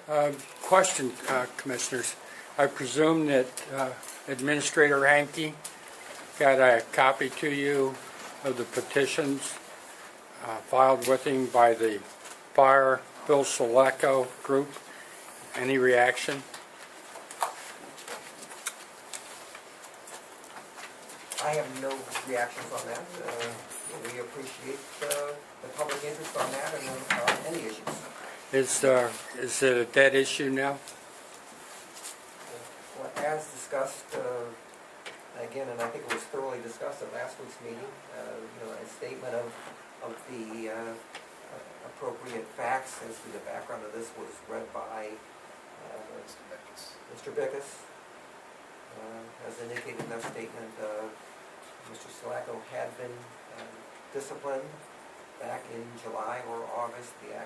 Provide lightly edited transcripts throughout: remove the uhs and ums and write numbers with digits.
Question, Commissioners. I presume that Administrator Hankey got a copy to you of the petitions filed with him by the Fire Bill Sedlacko group. Any reaction? I have no reactions on that. We appreciate the public interest on that and on any issues. Is it a dead issue now? Well, as discussed, again, and I think it was thoroughly discussed at last week's meeting, a statement of the appropriate facts as to the background of this was read by Mr. Bickus. As indicated in that statement, Mr. Sedlacko had been disciplined back in July or August. The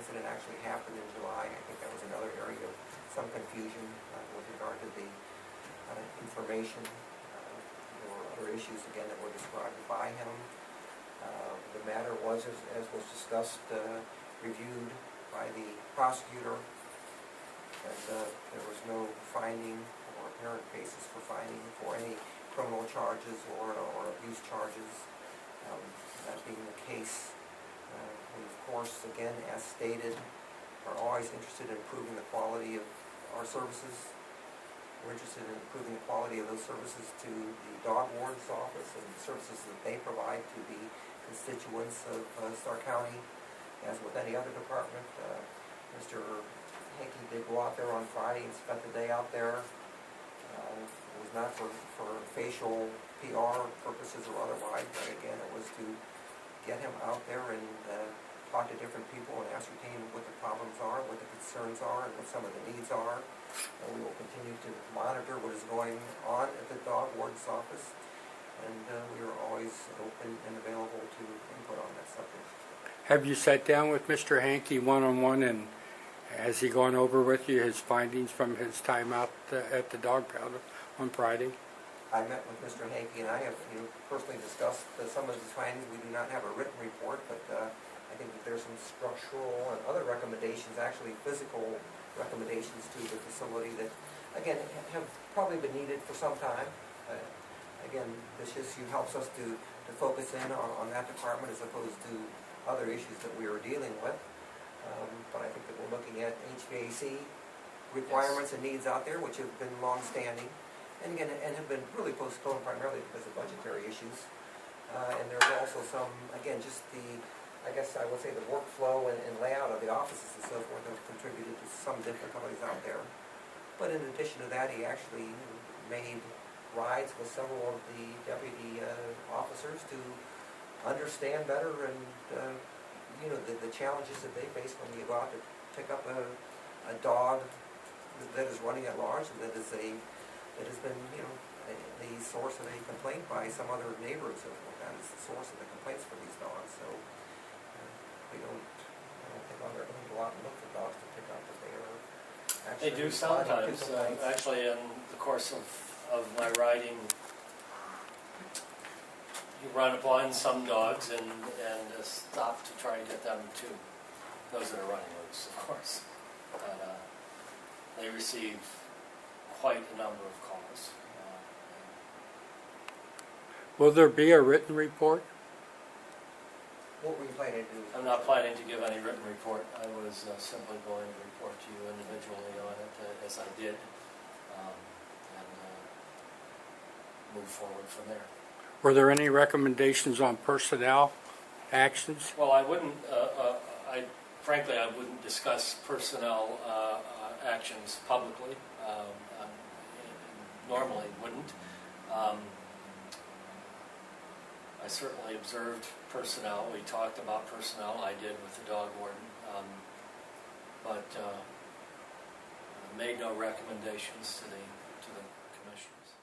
incident actually happened in July. I think that was another area of some confusion with regard to the information or other issues, again, that were described by him. The matter was, as was discussed, reviewed by the prosecutor, and there was no finding or apparent basis for finding for any criminal charges or abuse charges. That being the case, we, of course, again, as stated, are always interested in improving the quality of our services. We're interested in improving the quality of those services to the dog warden's office and the services that they provide to the constituents of Stark County. As with any other department, Mr. Hankey did go out there on Friday and spent the day out there. It was not for facial PR purposes or otherwise, but again, it was to get him out there and talk to different people and ascertain what the problems are, what the concerns are, and what some of the needs are. And we will continue to monitor what is going on at the dog warden's office, and we are always open and available to input on that subject. Have you sat down with Mr. Hankey one-on-one, and has he gone over with you his findings from his time out at the dog pound on Friday? I met with Mr. Hankey, and I have personally discussed some of his findings. We do not have a written report, but I think that there's some structural and other recommendations, actually physical recommendations to the facility that, again, have probably been needed for some time. Again, this issue helps us to focus in on that department as opposed to other issues that we are dealing with. But I think that we're looking at HVAC requirements and needs out there, which have been long-standing, and again, and have been really postponed primarily because of budgetary issues. And there's also some, again, just I guess I would say the workflow and layout of the offices and so forth have contributed to some difficulties out there. But in addition to that, he actually made rides with several of the deputy officers to understand better and the challenges that they face when you go out to pick up a dog that is running at large and that has been the source of a complaint by some other neighbor and so forth. That is the source of the complaints for these dogs. So I don't think on their own go out and look for dogs to pick up, but they are actually. They do sometimes. Actually, in the course of my riding, you run upon some dogs and stop to try to get them to those that are running loose, of course. But they receive quite a number of calls. Will there be a written report? What were you planning to do? I'm not planning to give any written report. I was simply going to report to you individually on it as I did, and move forward from there. Were there any recommendations on personnel actions? Well, I wouldn't. Frankly, I wouldn't discuss personnel actions publicly. Normally wouldn't. I certainly observed personnel. We talked about personnel. I did with the dog warden, but made no recommendations to the commissioners.